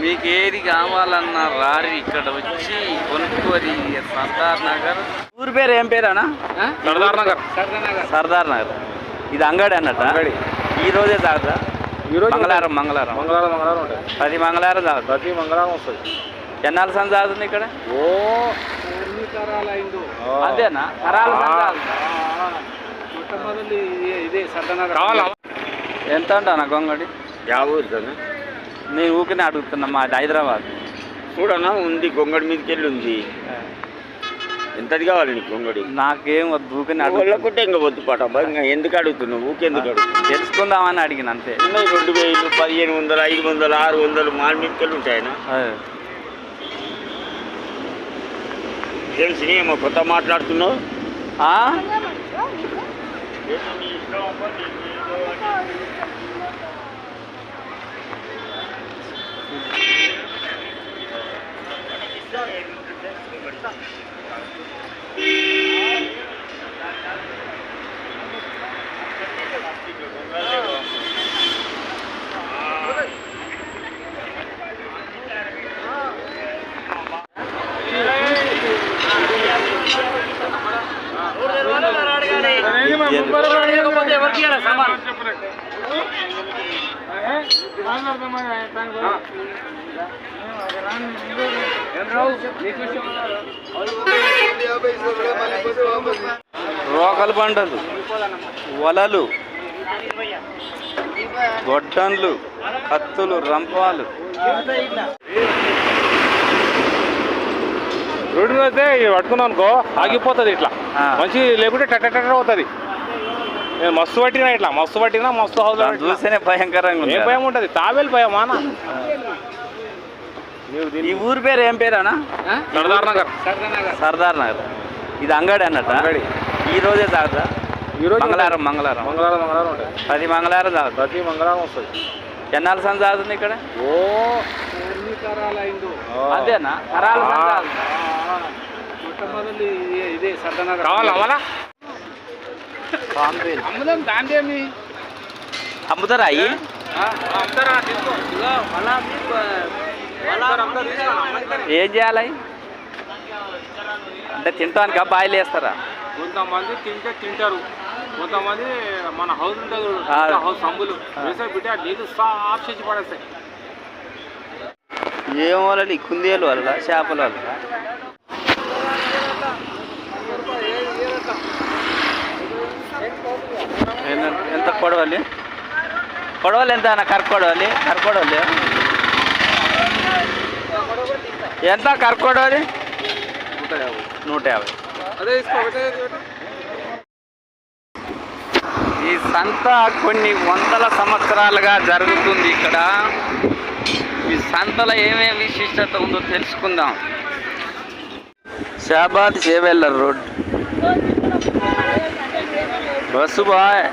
మీకు ఏది కావాలన్నా రారి ఇక్కడ వచ్చి కొనుక్కోరి. సర్దార్ నగర్ ఊరి పేరు ఏం పేరేనా? సర్దార్ నగర్. సర్దార్ నగర్. ఇది అంగడి అన్నట్ట. ఈ రోజే తాగుతా. ఈరోజు మంగళవారం ఉంటుంది. ప్రతి మంగళవారం తాగుతా. ప్రతి మంగళవారం వస్తుంది. ఎన్నాళ్ళ సంత తాగుతుంది ఇక్కడ? అదేనా కరాల ఎంత ఉంటా గొంగడి? 50. నేను ఊరికనే అడుగుతున్నా. మాది హైదరాబాద్. చూడనా ఉంది, గొంగడి మీదకి వెళ్ళి ఉంది. ఎంతది కావాలి నీకు గొంగడి? నాకేం వద్దు, ఊరికనే అడుగుకుంటే ఇంకా వద్దు పాట. ఇంకా ఎందుకు అడుగుతున్నావు? ఊకెందుకు అడుగుతున్నావు? తెలుసుకుందామని అడిగిన అంతే. 2000, 1500, 500, 600 మాల్ మీదకెళ్ళి ఉంటాయన. తెలిసి ఏమో కొత్త మాట్లాడుతున్నావు. రోకలు బండలు, వలలు, గొడ్డన్లు, కత్తులు, రంపాలు. రోడ్డు మీద అయితే పట్టుకున్నాం అనుకో ఆగిపోతుంది. ఇట్లా మంచి లేకుంటే టట్ట అవుతుంది. నేను మస్తు పట్టినా మస్తు హౌస్ చూస్తేనే భయంకరంగా ఏం భయం ఉంటుంది? తాబేలు భయం అన్న. ఈ ఊరి పేరు ఏం పేరేనా? సర్దార్ నగర్. సర్దార్ నగర్. ఇది అంగడి అన్నట్ట. ఈ రోజే తాగుతా. ఈరోజు మంగళవారం ఉంటుంది. ప్రతి మంగళవారం తాగుతా. ప్రతి మంగళవారం వస్తుంది. ఎన్నాళ్ళ సంత తాగుతుంది ఇక్కడ? అదేనా కరాల కావాలా? అమ్ముతారా అయ్యి? ఏం చేయాలి? అంటే తింటానికి బాయిలు వేస్తారా? కొంతమంది తింటారు, కొంతమంది మన హౌస్ ఉంటుంది, హౌస్ సంబులు వేసే బిడ్డ నీళ్ళు సాఫ్ చేసి పడేస్తాయి. ఏం వాళ్ళని కుందేలు వల్ల చేపల వల్ల ఎంత కొడవలి ఎంత అన్న? కరకొడవలి ఎంత? కరకొడవలి 150. ఈ సంత కొన్ని వందల సంవత్సరాలుగా జరుగుతుంది ఇక్కడ. ఈ సంతలో ఏమేమి విశిష్టత ఉందో తెలుసుకుందాం. షాబాద్ చేవెళ్ళర్ రోడ్. బస్సు బాయ్.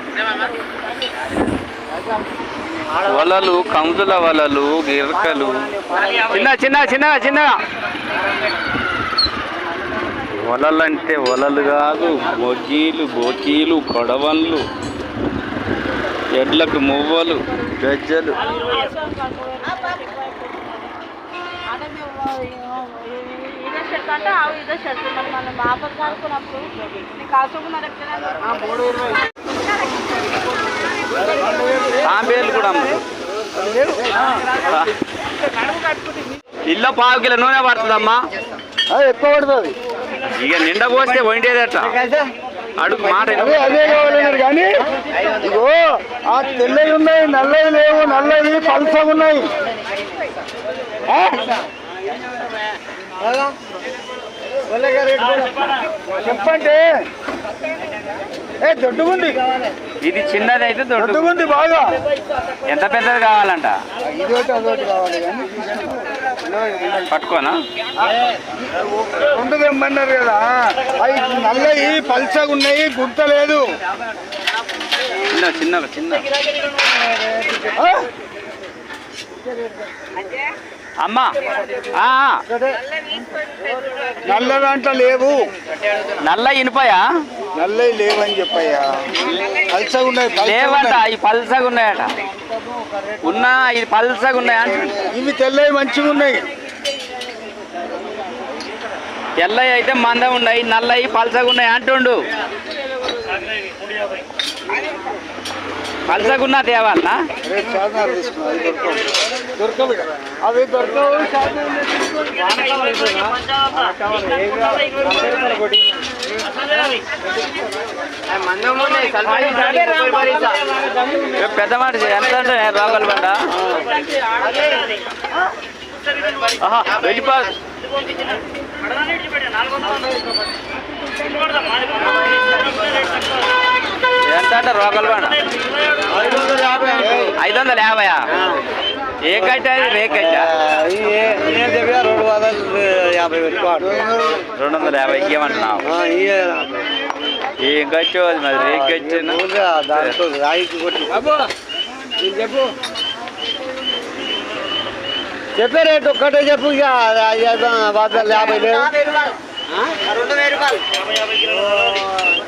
వలలు, కందుల వలలు, గిరకలు, చిన్న వలలు అంటే వలలు కాదు, బోకీలు, కొడవన్లు, ఎడ్లకు మువ్వలు, గజ్జలు. తాంబేలు కూడా ఇల్లు 1/2 కిలో నూనె పడుతుందమ్మా. ఎక్కువ పడుతుంది. ఇక నిండా పోస్తే వండేదట. అడుగు మాట కానీ ఇగో ఆ తెల్లవి ఉన్నాయి, నల్లవి లేవు. నల్లవి పల్సగా ఉన్నాయి. చెప్పండి. దొడ్డుగుంది. ఇది చిన్నది అయితే దొడ్డుగుంది బాగా. ఎంత పెద్దది కావాలంట? ఇదోటి అదోటి కావాలి. పట్టుకోనా? రెండు తెమ్మన్నారు కదా. అవి నల్లవి పల్సగా ఉన్నాయి, గుర్త లేదు. చిన్న అమ్మా నల్ల దాంట్లో లేవు. నల్ల ఇనుపయా? నల్లవి లేవని చెప్పయ్యా. పల్సగా ఉన్నాయి. లేవట, ఈ పల్సగా ఉన్నాయట. ఉన్నా ఇది పల్సగా ఉన్నాయి అంటుండు. ఇవి తెల్లవి మంచిగా ఉన్నాయి. తెల్లవి అయితే మంద ఉన్నాయి, నల్లవి పల్సగా ఉన్నాయి అంటుండు. పల్సగున్నా తేవాలనా? అవి దొరకవు. పెద్ద మనిషి ఎంత అంటే రాగల బండ వెళ్ళిపో. ఎంత అంటే రోకల్ బండ 550. ఏ కట్ట రే కట్ట 250 ఇవ్వమంటున్నావు. ఏం కట్టు అది మరి రే కట్టిన చెప్పే రేటు ఒక్కటే చెప్పు. ఇక 50 లేదు.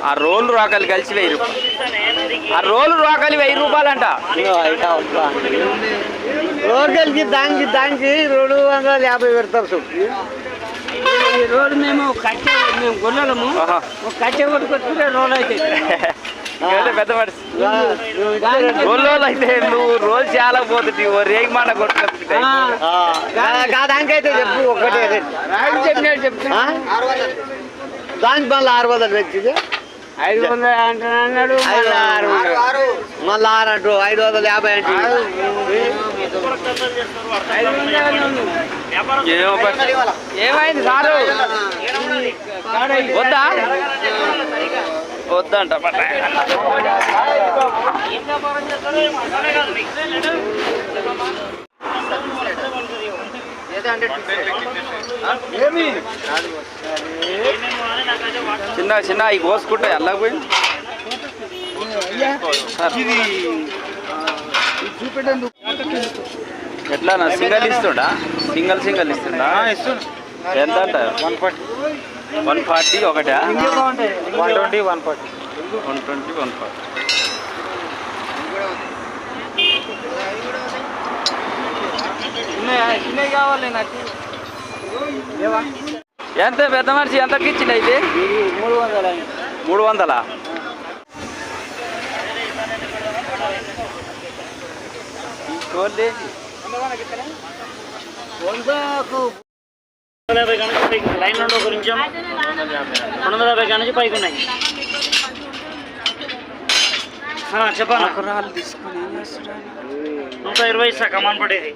ఆ రోలు రోకలు కలిసి 1000 రూపాయలు. ఆ రోలు రోకలు 1000 రూపాయలు అంట. రోడ్లకి దానికి 250 పెడతారు. ఈ రోడ్డు మేము గొల్లము కట్టె కొట్టుకొచ్చుకుంటే రోడ్ అయితే పెద్ద మనిషి రోళ్ళు అయితే నువ్వు రోజు చాలా పోతుంది. ఓ రేగి మాట కొట్టుకొచ్చుకుంటాయి. దానికైతే చెప్పు ఒకటే చెప్పినట్టు చెప్తున్నా. దానికి మళ్ళీ 600 వచ్చింది. 500 అంటున్నాడు. మళ్ళీ 6 అంటూ 550 అంటే ఏమైంది సారు? వద్దా వద్దంట. చిన్న చిన్న ఈ కోసుకుంటే అల్లకు పోయి ఎట్లా సింగల్ ఇస్తుండా? సింగల్ ఇస్తుండా? ఎంత అంట? 140 ఒకటా? 120 140 కావాలి నాకు. ఎంత పెద్ద మనిషి ఎంతకి ఇచ్చింది అయితే? 300. లైన్ నుండి ఒక నిమిషం 250 కానీ పైకి ఉన్నాయి. చెప్పాను 120 ఇస్తా. కమాన్ పడేది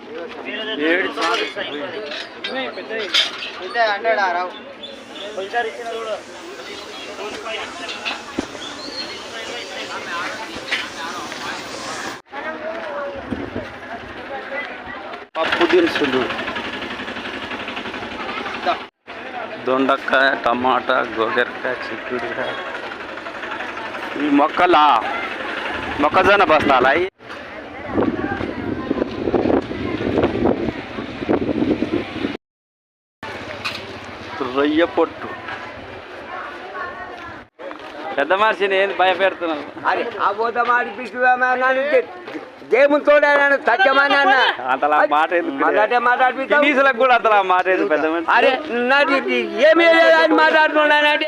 పప్పు దినుసులు, దొండకాయ, టమాటా, గోగరకాయ, చిక్కుడుకాయ. ఈ మొక్కజొన్న బస్తాలా? రొయ్య పొట్టు. పెద్ద మనిషిని ఏంది భయపెడుతున్నావు? అరే అబోధం ఆడిపిస్తున్నాను. దేవునితో సత్యమని అన్న అంతలా మాట మాట్లాడిపి కూడా అంతలా మాట పెద్ద మనిషి. అరే ఏమి మాట్లాడుతున్నానంటే